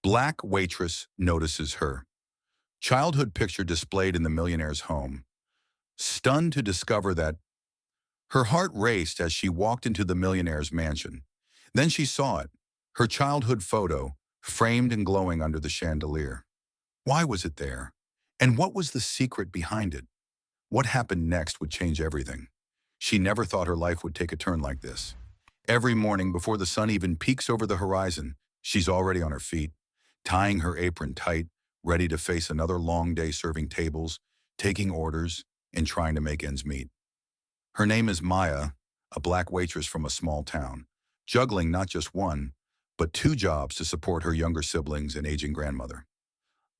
Black waitress notices her. Childhood picture displayed in the millionaire's home. Stunned to discover that her heart raced as she walked into the millionaire's mansion. Then she saw it, her childhood photo, framed and glowing under the chandelier. Why was it there? And what was the secret behind it? What happened next would change everything. She never thought her life would take a turn like this. Every morning, before the sun even peeks over the horizon, she's already on her feet, tying her apron tight, ready to face another long day serving tables, taking orders, and trying to make ends meet. Her name is Maya, a black waitress from a small town, juggling not just one, but two jobs to support her younger siblings and aging grandmother.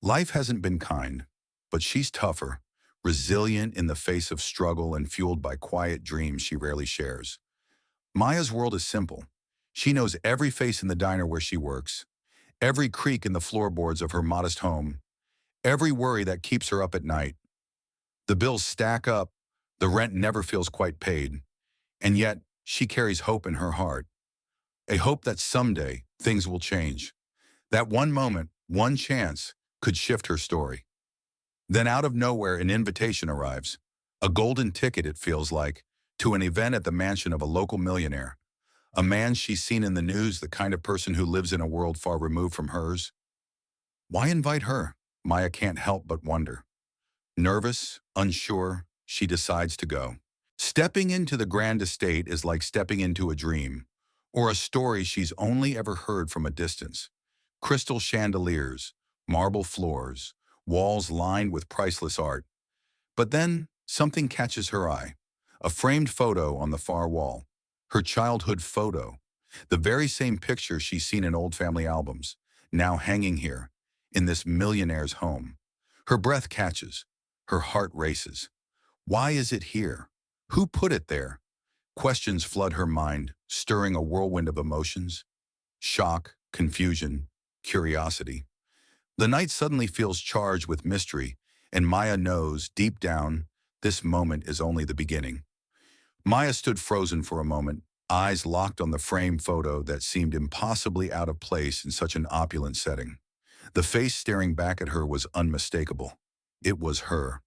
Life hasn't been kind, but she's tougher, resilient in the face of struggle and fueled by quiet dreams she rarely shares. Maya's world is simple. She knows every face in the diner where she works, every creak in the floorboards of her modest home, every worry that keeps her up at night. The bills stack up, the rent never feels quite paid, and yet she carries hope in her heart. A hope that someday things will change. That one moment, one chance, could shift her story. Then out of nowhere an invitation arrives. A golden ticket, it feels like, to an event at the mansion of a local millionaire. A man she's seen in the news, the kind of person who lives in a world far removed from hers. Why invite her? Maya can't help but wonder. Nervous, unsure, she decides to go. Stepping into the grand estate is like stepping into a dream, or a story she's only ever heard from a distance. Crystal chandeliers, marble floors, walls lined with priceless art. But then something catches her eye. A framed photo on the far wall. Her childhood photo. The very same picture she's seen in old family albums, now hanging here, in this millionaire's home. Her breath catches. Her heart races. Why is it here? Who put it there? Questions flood her mind, stirring a whirlwind of emotions. Shock, confusion, curiosity. The night suddenly feels charged with mystery, and Maya knows, deep down, this moment is only the beginning. Maya stood frozen for a moment, eyes locked on the framed photo that seemed impossibly out of place in such an opulent setting. The face staring back at her was unmistakable. It was her,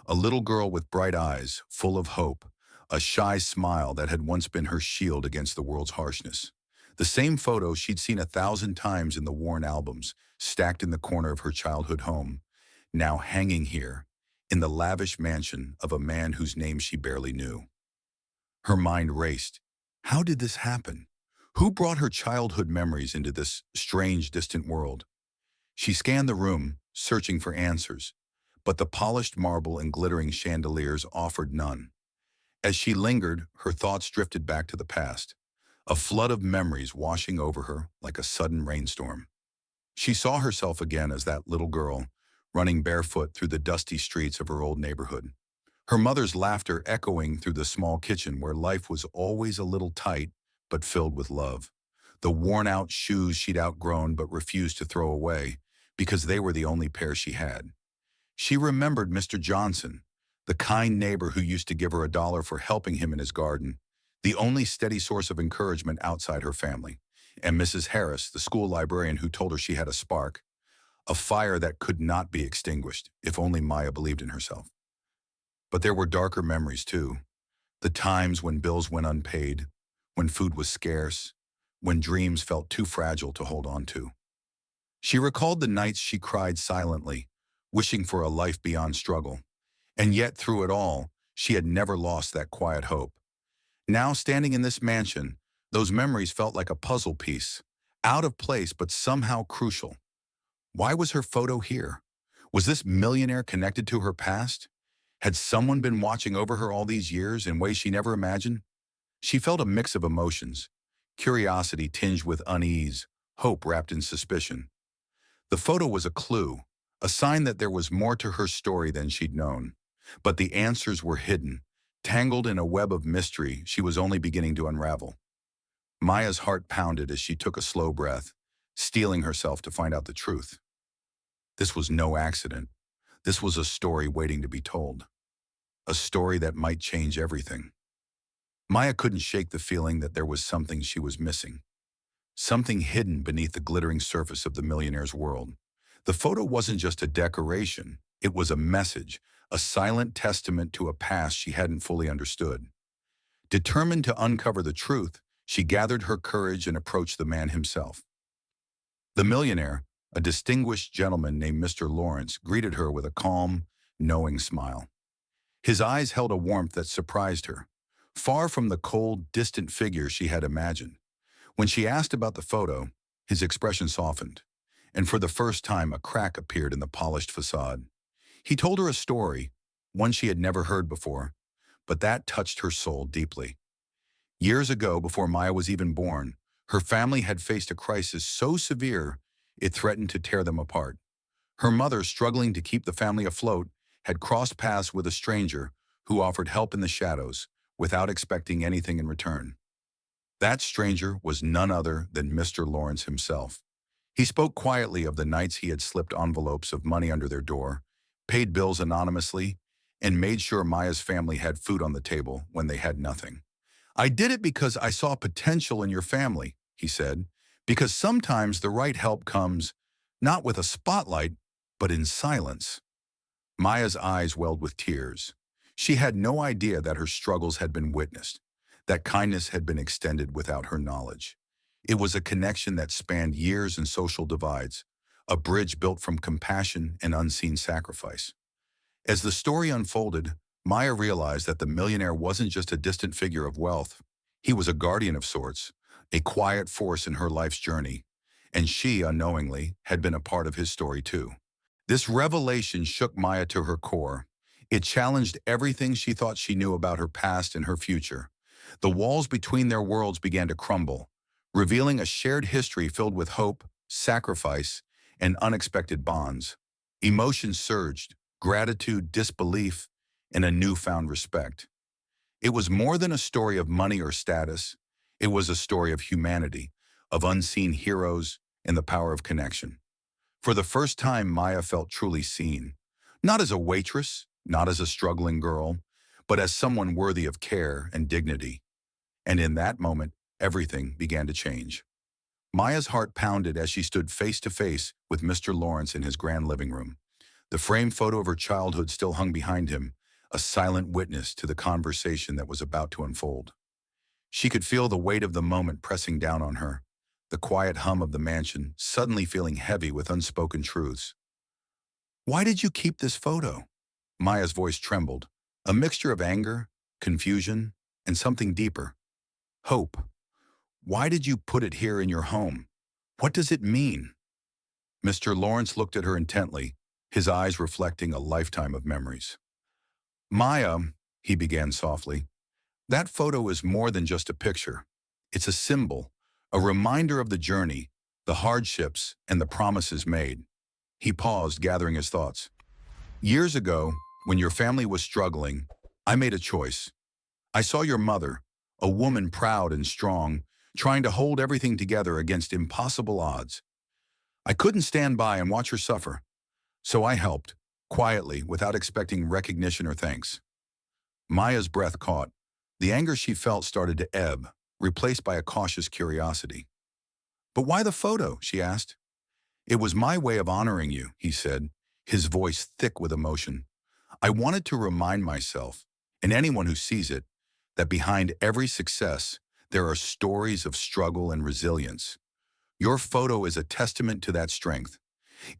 a little girl with bright eyes, full of hope, a shy smile that had once been her shield against the world's harshness. The same photo she'd seen 1,000 times in the worn albums, stacked in the corner of her childhood home, now hanging here, in the lavish mansion of a man whose name she barely knew. Her mind raced. How did this happen? Who brought her childhood memories into this strange, distant world? She scanned the room, searching for answers, but the polished marble and glittering chandeliers offered none. As she lingered, her thoughts drifted back to the past, a flood of memories washing over her like a sudden rainstorm. She saw herself again as that little girl, running barefoot through the dusty streets of her old neighborhood. Her mother's laughter echoing through the small kitchen where life was always a little tight, but filled with love. The worn-out shoes she'd outgrown but refused to throw away because they were the only pair she had. She remembered Mr. Johnson, the kind neighbor who used to give her $1 for helping him in his garden, the only steady source of encouragement outside her family, and Mrs. Harris, the school librarian who told her she had a spark, a fire that could not be extinguished if only Maya believed in herself. But there were darker memories too, the times when bills went unpaid, when food was scarce, when dreams felt too fragile to hold on to. She recalled the nights she cried silently, wishing for a life beyond struggle. And yet, through it all, she had never lost that quiet hope. Now, standing in this mansion, those memories felt like a puzzle piece, out of place but somehow crucial. Why was her photo here? Was this millionaire connected to her past? Had someone been watching over her all these years in ways she never imagined? She felt a mix of emotions, curiosity tinged with unease, hope wrapped in suspicion. The photo was a clue, a sign that there was more to her story than she'd known. But the answers were hidden, tangled in a web of mystery she was only beginning to unravel. Maya's heart pounded as she took a slow breath, steeling herself to find out the truth. This was no accident. This was a story waiting to be told. A story that might change everything. Maya couldn't shake the feeling that there was something she was missing. something hidden beneath the glittering surface of the millionaire's world. The photo wasn't just a decoration, it was a message, a silent testament to a past she hadn't fully understood. Determined to uncover the truth, she gathered her courage and approached the man himself. The millionaire, a distinguished gentleman named Mr. Lawrence, greeted her with a calm, knowing smile. His eyes held a warmth that surprised her, far from the cold, distant figure she had imagined. When she asked about the photo, his expression softened, and for the first time a crack appeared in the polished facade. He told her a story, one she had never heard before, but that touched her soul deeply. Years ago, before Maya was even born, her family had faced a crisis so severe it threatened to tear them apart. Her mother, struggling to keep the family afloat, had crossed paths with a stranger who offered help in the shadows without expecting anything in return. That stranger was none other than Mr. Lawrence himself. He spoke quietly of the nights he had slipped envelopes of money under their door, paid bills anonymously, and made sure Maya's family had food on the table when they had nothing. "I did it because I saw potential in your family," he said, "because sometimes the right help comes not with a spotlight, but in silence." Maya's eyes welled with tears. She had no idea that her struggles had been witnessed, that kindness had been extended without her knowledge. It was a connection that spanned years and social divides, a bridge built from compassion and unseen sacrifice. As the story unfolded, Maya realized that the millionaire wasn't just a distant figure of wealth. He was a guardian of sorts, a quiet force in her life's journey, and she, unknowingly, had been a part of his story too. This revelation shook Maya to her core. It challenged everything she thought she knew about her past and her future. The walls between their worlds began to crumble, revealing a shared history filled with hope, sacrifice, and unexpected bonds. Emotions surged, gratitude, disbelief, and a newfound respect. It was more than a story of money or status. It was a story of humanity, of unseen heroes, and the power of connection. For the first time, Maya felt truly seen, not as a waitress, not as a struggling girl, but as someone worthy of care and dignity. And in that moment, everything began to change. Maya's heart pounded as she stood face to face with Mr. Lawrence in his grand living room. The framed photo of her childhood still hung behind him, a silent witness to the conversation that was about to unfold. She could feel the weight of the moment pressing down on her, the quiet hum of the mansion suddenly feeling heavy with unspoken truths. "Why did you keep this photo?" Maya's voice trembled, a mixture of anger, confusion, and something deeper. Hope. "Why did you put it here in your home? What does it mean?" Mr. Lawrence looked at her intently, his eyes reflecting a lifetime of memories. "Maya," he began softly, "that photo is more than just a picture. It's a symbol, a reminder of the journey, the hardships, and the promises made." He paused, gathering his thoughts. "Years ago, when your family was struggling, I made a choice. I saw your mother, a woman proud and strong, trying to hold everything together against impossible odds. I couldn't stand by and watch her suffer, so I helped, quietly, without expecting recognition or thanks." Maya's breath caught. The anger she felt started to ebb, replaced by a cautious curiosity. "But why the photo?" she asked. "It was my way of honoring you," he said, his voice thick with emotion. "I wanted to remind myself, and anyone who sees it, that behind every success, there are stories of struggle and resilience. Your photo is a testament to that strength.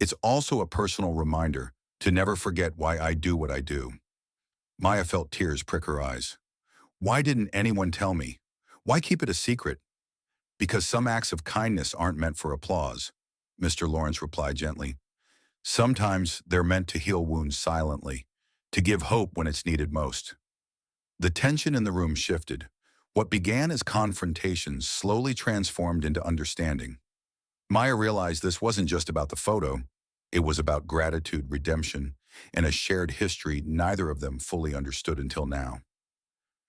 It's also a personal reminder to never forget why I do what I do." Maya felt tears prick her eyes. "Why didn't anyone tell me? Why keep it a secret?" "Because some acts of kindness aren't meant for applause," Mr. Lawrence replied gently. "Sometimes they're meant to heal wounds silently, to give hope when it's needed most." The tension in the room shifted. What began as confrontation slowly transformed into understanding. Maya realized this wasn't just about the photo. It was about gratitude, redemption, and a shared history neither of them fully understood until now.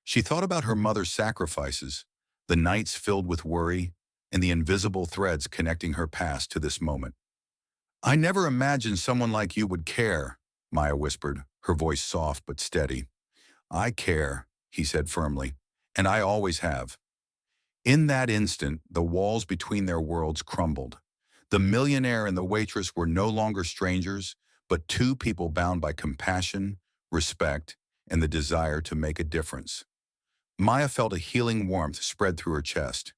She thought about her mother's sacrifices, the nights filled with worry, and the invisible threads connecting her past to this moment. "I never imagined someone like you would care," Maya whispered, her voice soft but steady. "I care," he said firmly, "and I always have." In that instant, the walls between their worlds crumbled. The millionaire and the waitress were no longer strangers, but two people bound by compassion, respect, and the desire to make a difference. Maya felt a healing warmth spread through her chest.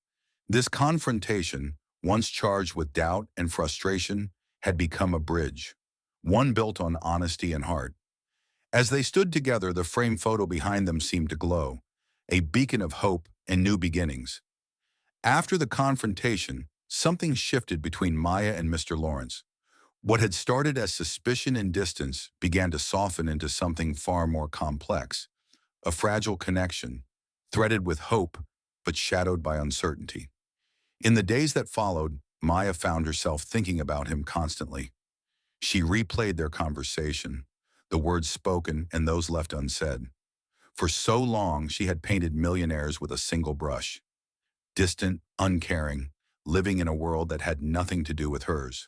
This confrontation, once charged with doubt and frustration, had become a bridge, one built on honesty and heart. As they stood together, the framed photo behind them seemed to glow, a beacon of hope and new beginnings. After the confrontation, something shifted between Maya and Mr. Lawrence. What had started as suspicion and distance began to soften into something far more complex, a fragile connection, threaded with hope but shadowed by uncertainty. In the days that followed, Maya found herself thinking about him constantly. She replayed their conversation, the words spoken and those left unsaid. For so long, she had painted millionaires with a single brush, distant, uncaring, living in a world that had nothing to do with hers.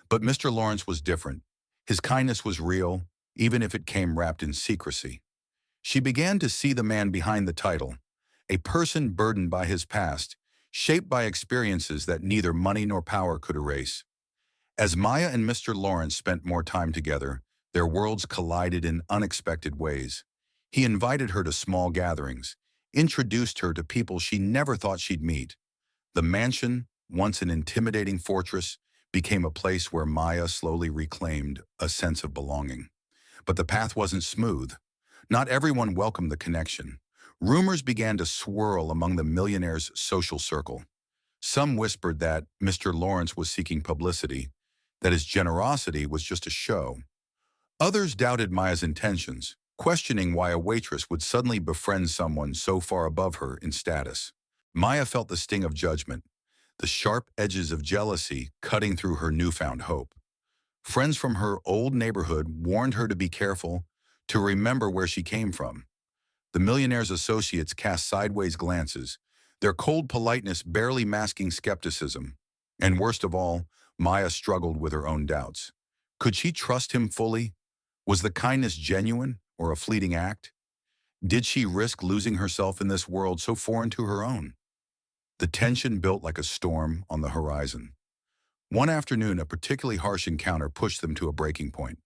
But Mr. Lawrence was different. His kindness was real, even if it came wrapped in secrecy. She began to see the man behind the title, a person burdened by his past, shaped by experiences that neither money nor power could erase. As Maya and Mr. Lawrence spent more time together, their worlds collided in unexpected ways. He invited her to small gatherings, introduced her to people she never thought she'd meet. The mansion, once an intimidating fortress, became a place where Maya slowly reclaimed a sense of belonging. But the path wasn't smooth. Not everyone welcomed the connection. Rumors began to swirl among the millionaire's social circle. Some whispered that Mr. Lawrence was seeking publicity, that his generosity was just a show. Others doubted Maya's intentions, questioning why a waitress would suddenly befriend someone so far above her in status. Maya felt the sting of judgment, the sharp edges of jealousy cutting through her newfound hope. Friends from her old neighborhood warned her to be careful, to remember where she came from. The millionaire's associates cast sideways glances, their cold politeness barely masking skepticism. And worst of all, Maya struggled with her own doubts. Could she trust him fully? Was the kindness genuine or a fleeting act? Did she risk losing herself in this world so foreign to her own? The tension built like a storm on the horizon. One afternoon, a particularly harsh encounter pushed them to a breaking point.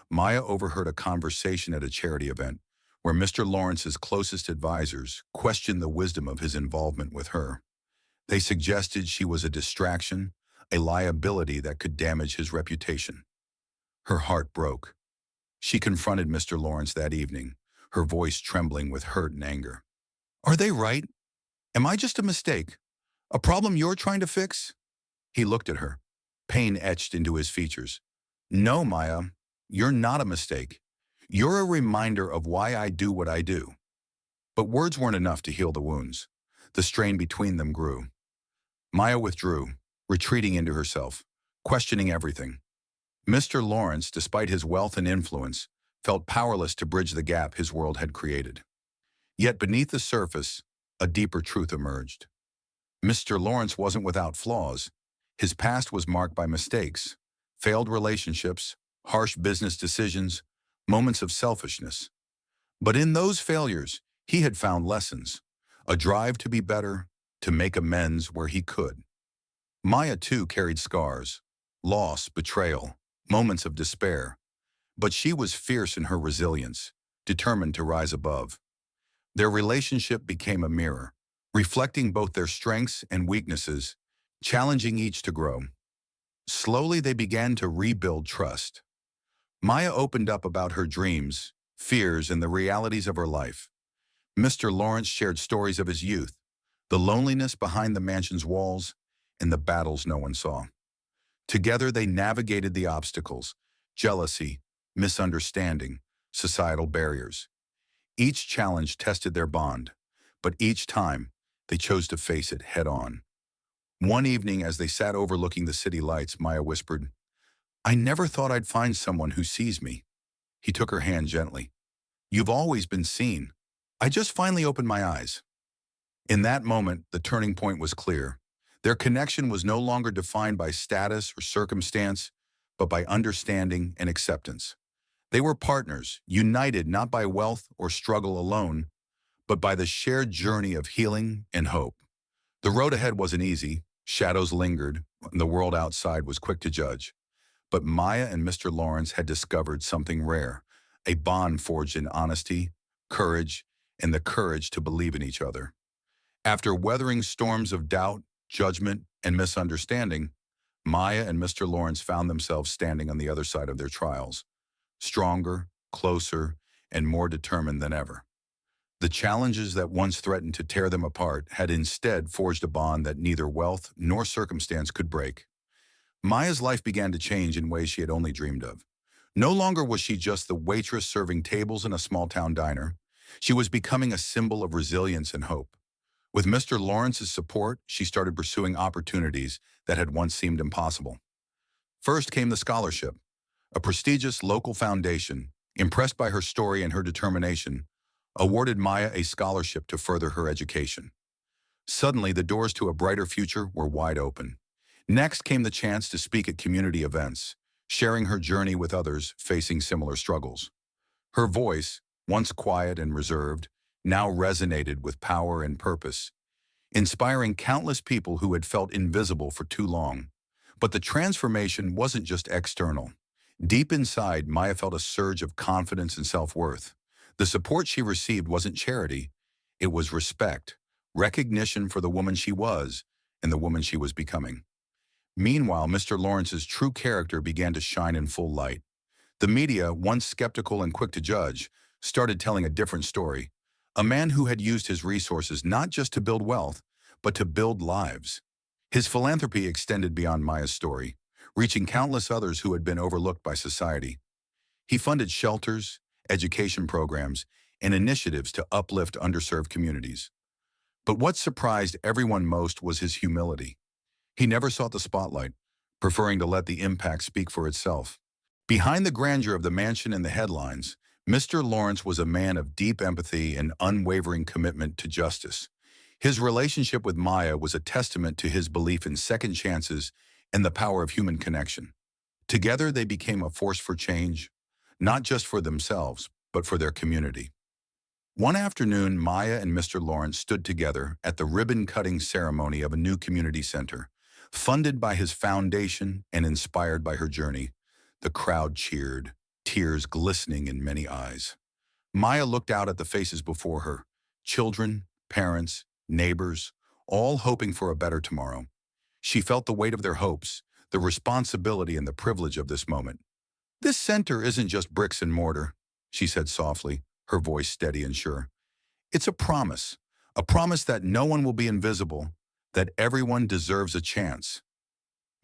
Maya overheard a conversation at a charity event where Mr. Lawrence's closest advisors questioned the wisdom of his involvement with her. They suggested she was a distraction, a liability that could damage his reputation. Her heart broke. She confronted Mr. Lawrence that evening, her voice trembling with hurt and anger. "Are they right? Am I just a mistake? A problem you're trying to fix?" He looked at her, pain etched into his features. "No, Maya, you're not a mistake. You're a reminder of why I do what I do." But words weren't enough to heal the wounds. The strain between them grew. Maya withdrew, retreating into herself, questioning everything. Mr. Lawrence, despite his wealth and influence, felt powerless to bridge the gap his world had created. Yet beneath the surface, a deeper truth emerged. Mr. Lawrence wasn't without flaws. His past was marked by mistakes, failed relationships, harsh business decisions, moments of selfishness. But in those failures, he had found lessons, a drive to be better, to make amends where he could. Maya, too, carried scars, loss, betrayal, moments of despair. But she was fierce in her resilience, determined to rise above. Their relationship became a mirror, reflecting both their strengths and weaknesses, challenging each to grow. Slowly, they began to rebuild trust. Maya opened up about her dreams, fears, and the realities of her life. Mr. Lawrence shared stories of his youth, the loneliness behind the mansion's walls, and the battles no one saw. Together, they navigated the obstacles, jealousy, misunderstanding, societal barriers. Each challenge tested their bond, but each time, they chose to face it head-on. One evening, as they sat overlooking the city lights, Maya whispered, "I never thought I'd find someone who sees me." He took her hand gently. "You've always been seen. I just finally opened my eyes." In that moment, the turning point was clear. Their connection was no longer defined by status or circumstance, but by understanding and acceptance. They were partners, united not by wealth or struggle alone, but by the shared journey of healing and hope. The road ahead wasn't easy, shadows lingered, and the world outside was quick to judge. But Maya and Mr. Lawrence had discovered something rare, a bond forged in honesty, courage, and the courage to believe in each other. After weathering storms of doubt, judgment, and misunderstanding, Maya and Mr. Lawrence found themselves standing on the other side of their trials, stronger, closer, and more determined than ever. The challenges that once threatened to tear them apart had instead forged a bond that neither wealth nor circumstance could break. Maya's life began to change in ways she had only dreamed of. No longer was she just the waitress serving tables in a small-town diner. She was becoming a symbol of resilience and hope. With Mr. Lawrence's support, she started pursuing opportunities that had once seemed impossible. First came the scholarship. A prestigious local foundation, impressed by her story and her determination, awarded Maya a scholarship to further her education. Suddenly, the doors to a brighter future were wide open. Next came the chance to speak at community events, sharing her journey with others facing similar struggles. Her voice, once quiet and reserved, now resonated with power and purpose, inspiring countless people who had felt invisible for too long. But the transformation wasn't just external. Deep inside, Maya felt a surge of confidence and self-worth. The support she received wasn't charity, it was respect, recognition for the woman she was and the woman she was becoming. Meanwhile, Mr. Lawrence's true character began to shine in full light. The media, once skeptical and quick to judge, started telling a different story. A man who had used his resources not just to build wealth, but to build lives. His philanthropy extended beyond Maya's story, reaching countless others who had been overlooked by society. He funded shelters, education programs, and initiatives to uplift underserved communities. But what surprised everyone most was his humility. He never sought the spotlight, preferring to let the impact speak for itself. Behind the grandeur of the mansion and the headlines, Mr. Lawrence was a man of deep empathy and unwavering commitment to justice. His relationship with Maya was a testament to his belief in second chances and the power of human connection. Together, they became a force for change, not just for themselves, but for their community. One afternoon, Maya and Mr. Lawrence stood together at the ribbon-cutting ceremony of a new community center. Funded by his foundation and inspired by her journey, the crowd cheered, tears glistening in many eyes. Maya looked out at the faces before her, children, parents, neighbors, all hoping for a better tomorrow. She felt the weight of their hopes, the responsibility and the privilege of this moment. "This center isn't just bricks and mortar," she said softly, her voice steady and sure. "It's a promise that no one will be invisible, that everyone deserves a chance."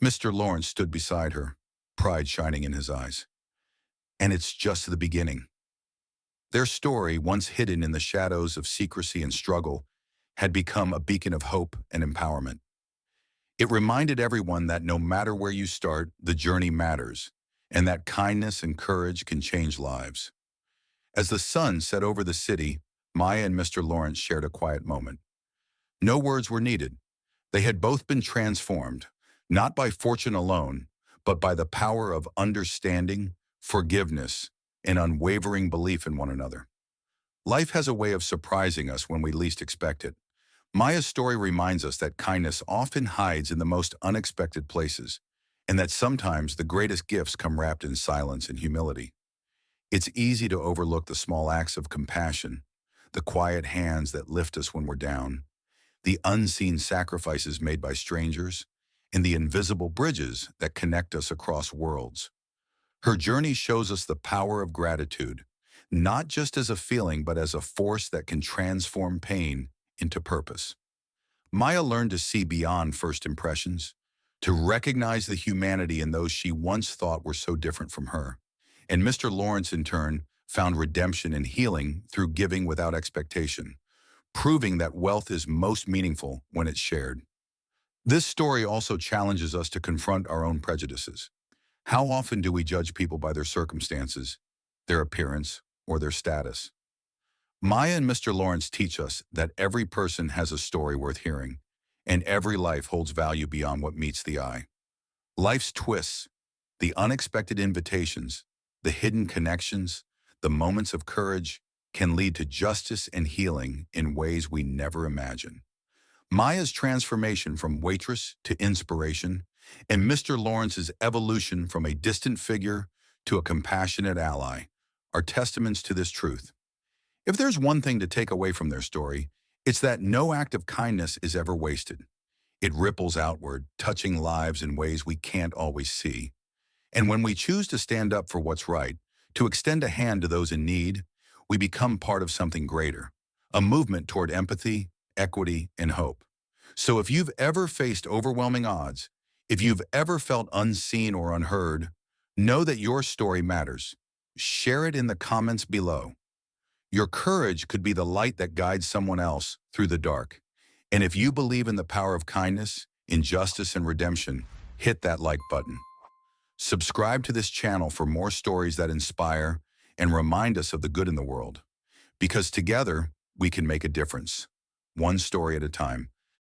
Mr. Lawrence stood beside her, pride shining in his eyes. And it's just the beginning. Their story, once hidden in the shadows of secrecy and struggle, had become a beacon of hope and empowerment. It reminded everyone that no matter where you start, the journey matters, and that kindness and courage can change lives. As the sun set over the city, Maya and Mr. Lawrence shared a quiet moment. No words were needed. They had both been transformed, not by fortune alone, but by the power of understanding, forgiveness, and unwavering belief in one another. Life has a way of surprising us when we least expect it. Maya's story reminds us that kindness often hides in the most unexpected places, and that sometimes the greatest gifts come wrapped in silence and humility. It's easy to overlook the small acts of compassion, the quiet hands that lift us when we're down, the unseen sacrifices made by strangers, and the invisible bridges that connect us across worlds. Her journey shows us the power of gratitude, not just as a feeling but as a force that can transform pain into purpose. Maya learned to see beyond first impressions, to recognize the humanity in those she once thought were so different from her. And Mr. Lawrence, in turn, found redemption and healing through giving without expectation, proving that wealth is most meaningful when it's shared. This story also challenges us to confront our own prejudices. How often do we judge people by their circumstances, their appearance, or their status? Maya and Mr. Lawrence teach us that every person has a story worth hearing, and every life holds value beyond what meets the eye. Life's twists, the unexpected invitations, the hidden connections, the moments of courage can lead to justice and healing in ways we never imagine. Maya's transformation from waitress to inspiration, and Mr. Lawrence's evolution from a distant figure to a compassionate ally are testaments to this truth. If there's one thing to take away from their story, it's that no act of kindness is ever wasted. It ripples outward, touching lives in ways we can't always see. And when we choose to stand up for what's right, to extend a hand to those in need, we become part of something greater, a movement toward empathy, equity, and hope. So if you've ever faced overwhelming odds, if you've ever felt unseen or unheard, know that your story matters. Share it in the comments below. Your courage could be the light that guides someone else through the dark. And if you believe in the power of kindness, injustice, and redemption, hit that like button. Subscribe to this channel for more stories that inspire and remind us of the good in the world. Because together, we can make a difference, one story at a time.